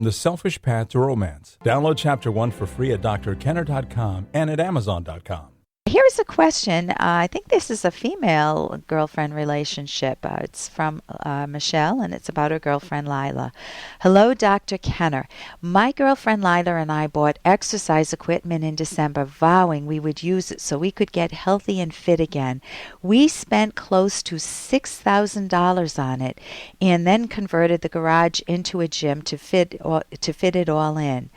The Selfish Path to Romance. Download Chapter 1 for free at drkenner.com and at amazon.com. Here's a question. I think this is a female girlfriend relationship. It's from Michelle, and it's about her girlfriend, Lila. Hello, Dr. Kenner. My girlfriend, Lila, and I bought exercise equipment in December, vowing we would use it so we could get healthy and fit again. We spent close to $6,000 on it, and then converted the garage into a gym to fit it all in.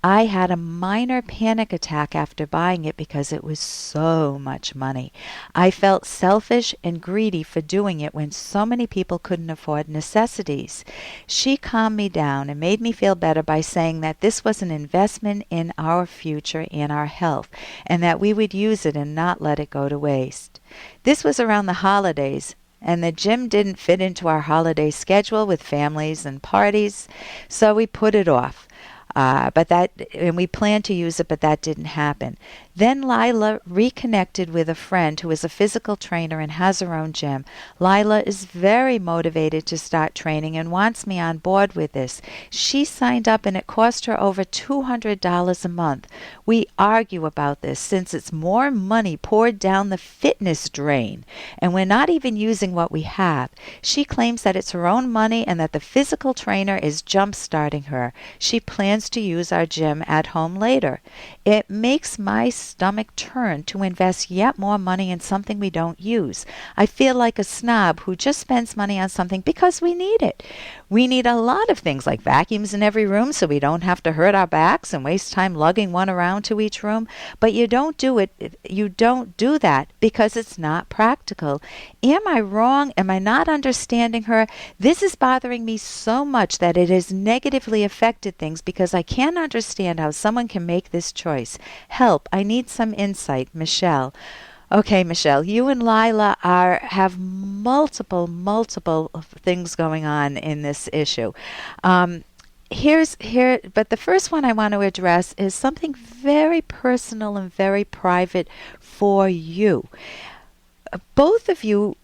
I had a minor panic attack after buying it because it was so much money. I felt selfish and greedy for doing it when so many people couldn't afford necessities. She calmed me down and made me feel better by saying that this was an investment in our future and our health, and that we would use it and not let it go to waste. This was around the holidays, and the gym didn't fit into our holiday schedule with families and parties, so we put it off. And we planned to use it, but that didn't happen. Then Lila reconnected with a friend who is a physical trainer and has her own gym. Lila is very motivated to start training and wants me on board with this. She signed up and it cost her over $200 a month. We argue about this since it's more money poured down the fitness drain, and we're not even using what we have. She claims that it's her own money and that the physical trainer is jump-starting her. She plans to use our gym at home later. It makes my stomach turn to invest yet more money in something we don't use. I feel like a snob who just spends money on something because we need it. We need a lot of things like vacuums in every room so we don't have to hurt our backs and waste time lugging one around to each room. But you don't do that because it's not practical. Am I wrong? Am I not understanding her? This is bothering me so much that it has negatively affected things because I can't understand how someone can make this choice. Help. I need some insight. Michelle. Okay, Michelle, you and Lila have multiple things going on in this issue. But the first one I want to address is something very personal and very private for you. Both of you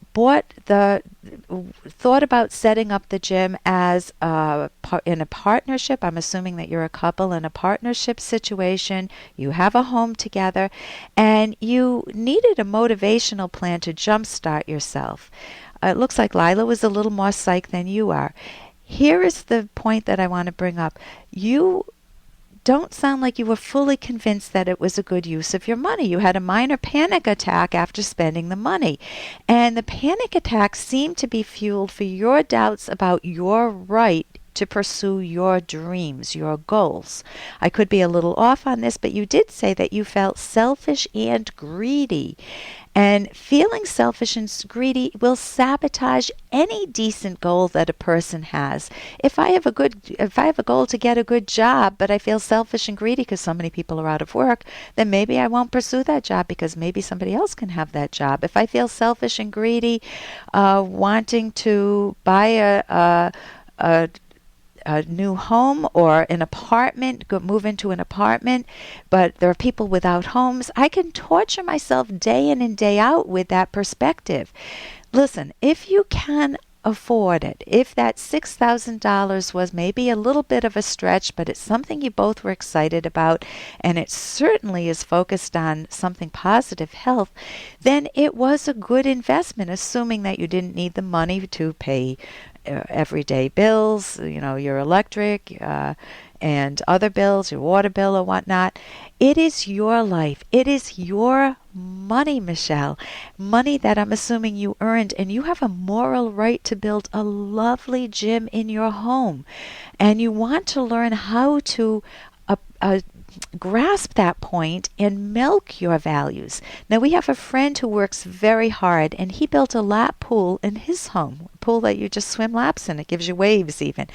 thought about setting up the gym as in a partnership. I'm assuming that you're a couple in a partnership situation. You have a home together, and you needed a motivational plan to jumpstart yourself. It looks like Lila was a little more psyched than you are. Here is the point that I want to bring up. You don't sound like you were fully convinced that it was a good use of your money. You had a minor panic attack after spending the money. And the panic attack seemed to be fueled for your doubts about your right to pursue your dreams, your goals. I could be a little off on this, but you did say that you felt selfish and greedy. And feeling selfish and greedy will sabotage any decent goal that a person has. If I have a goal to get a good job, but I feel selfish and greedy because so many people are out of work, then maybe I won't pursue that job because maybe somebody else can have that job. If I feel selfish and greedy, wanting to buy a new home or an apartment, move into an apartment, but there are people without homes, I can torture myself day in and day out with that perspective. Listen, if you can afford it, if that $6,000 was maybe a little bit of a stretch, but it's something you both were excited about, and it certainly is focused on something positive, health, then it was a good investment, assuming that you didn't need the money to pay everyday bills, your electric and other bills, your water bill or whatnot. It is your life. It is your money, Michelle. Money that I'm assuming you earned, and you have a moral right to build a lovely gym in your home. And you want to learn how to grasp that point and milk your values. Now, we have a friend who works very hard, and he built a lap pool in his home, a pool that you just swim laps in. It gives you waves even.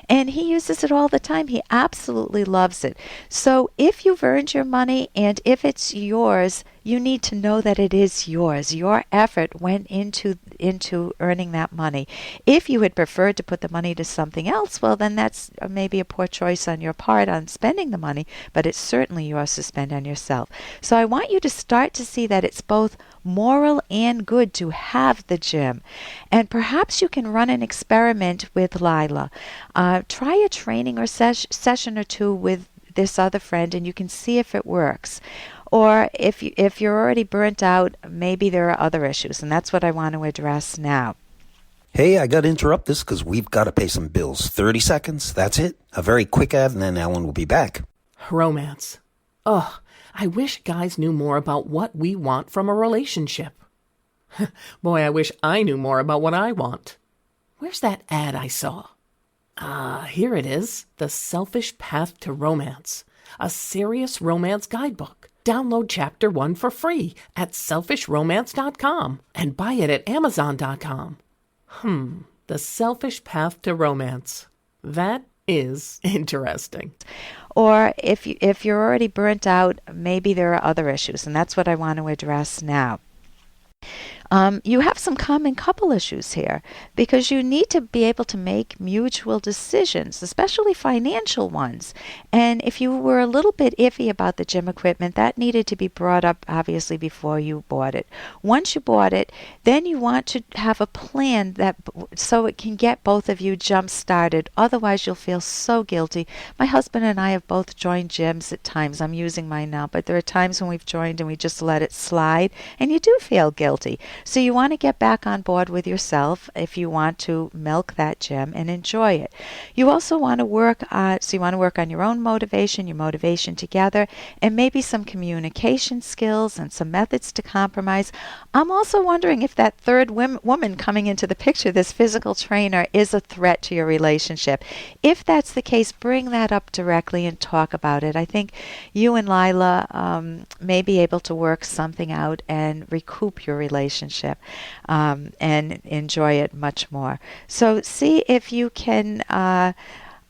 And he uses it all the time. He absolutely loves it. So if you've earned your money and if it's yours, you need to know that it is yours. Your effort went into earning that money. If you had preferred to put the money to something else, well, then that's maybe a poor choice on your part on spending the money, but it's certainly yours to spend on yourself. So I want you to start to see that it's both moral and good to have the gym. And perhaps you can run an experiment with Lila. Try a training or session or two with this other friend, and you can see if it works. Or if you're already burnt out, maybe there are other issues, and that's what I want to address now. Hey, I got to interrupt this because we've got to pay some bills. 30 seconds, that's it. A very quick ad, and then Ellen will be back. Romance. Ugh, I wish guys knew more about what we want from a relationship. Boy, I wish I knew more about what I want. Where's that ad I saw? Here it is. The Selfish Path to Romance. A serious romance guidebook. Download Chapter 1 for free at selfishromance.com and buy it at amazon.com. The Selfish Path to Romance. That is interesting. Or if you're already burnt out, maybe there are other issues, and that's what I want to address now. You have some common couple issues here because you need to be able to make mutual decisions, especially financial ones. And if you were a little bit iffy about the gym equipment, that needed to be brought up obviously before you bought it. Once you bought it, then you want to have a plan that so it can get both of you jump started. Otherwise, you'll feel so guilty. My husband and I have both joined gyms at times. I'm using mine now, but there are times when we've joined and we just let it slide, and you do feel guilty. So you want to get back on board with yourself if you want to milk that gym and enjoy it. You also want to work on your own motivation, your motivation together, and maybe some communication skills and some methods to compromise. I'm also wondering if that third woman coming into the picture, this physical trainer, is a threat to your relationship. If that's the case, bring that up directly and talk about it. I think you and Lila may be able to work something out and recoup your relationship and enjoy it much more. So see if you can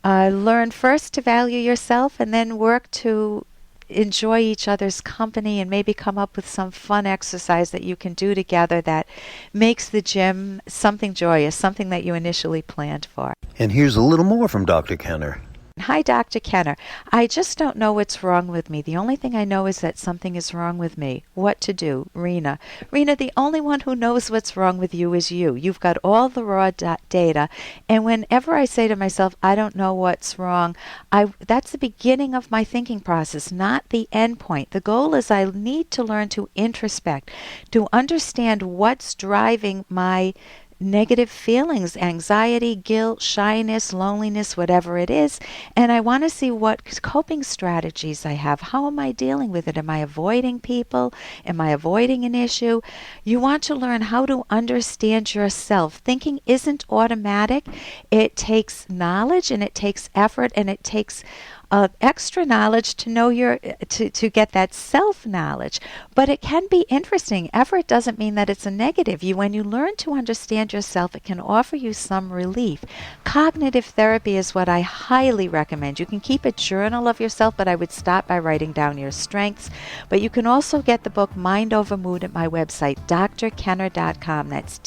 learn first to value yourself and then work to enjoy each other's company and maybe come up with some fun exercise that you can do together that makes the gym something joyous, something that you initially planned for. And here's a little more from Dr. Kenner. Hi, Dr. Kenner. I just don't know what's wrong with me. The only thing I know is that something is wrong with me. What to do? Rena. Rena, the only one who knows what's wrong with you is you. You've got all the raw data. And whenever I say to myself, I don't know what's wrong, that's the beginning of my thinking process, not the end point. The goal is I need to learn to introspect, to understand what's driving my negative feelings, anxiety, guilt, shyness, loneliness, whatever it is. And I want to see what coping strategies I have. How am I dealing with it? Am I avoiding people? Am I avoiding an issue? You want to learn how to understand yourself. Thinking isn't automatic. It takes knowledge and it takes effort and it takes extra knowledge to know to get that self-knowledge. But it can be interesting. Effort doesn't mean that it's a negative. When you learn to understand yourself, it can offer you some relief. Cognitive therapy is what I highly recommend. You can keep a journal of yourself, but I would start by writing down your strengths. But you can also get the book Mind Over Mood at my website, drkenner.com. That's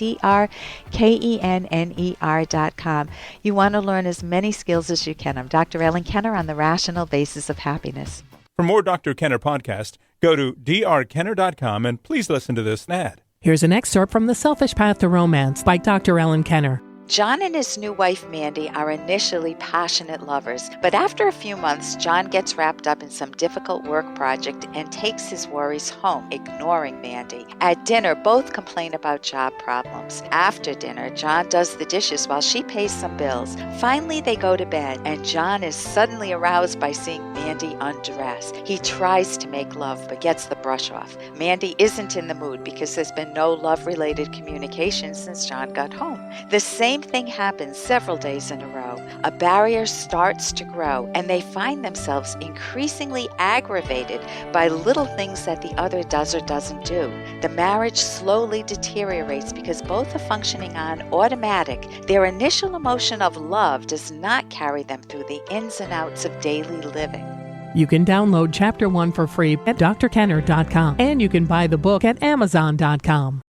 drkenner.com. You want to learn as many skills as you can. I'm Dr. Ellen Kenner on the Rational Basis of Happiness. For more Dr. Kenner podcast, go to drkenner.com and please listen to this ad. Here's an excerpt from The Selfish Path to Romance by Dr. Ellen Kenner. John and his new wife, Mandy, are initially passionate lovers, but after a few months, John gets wrapped up in some difficult work project and takes his worries home, ignoring Mandy. At dinner, both complain about job problems. After dinner, John does the dishes while she pays some bills. Finally, they go to bed, and John is suddenly aroused by seeing Mandy undressed. He tries to make love, but gets the brush off. Mandy isn't in the mood because there's been no love-related communication since John got home. The same thing happens several days in a row. A barrier starts to grow, and they find themselves increasingly aggravated by little things that the other does or doesn't do. The marriage slowly deteriorates because both are functioning on automatic. Their initial emotion of love does not carry them through the ins and outs of daily living. You can download Chapter 1 for free at drkenner.com, and you can buy the book at amazon.com.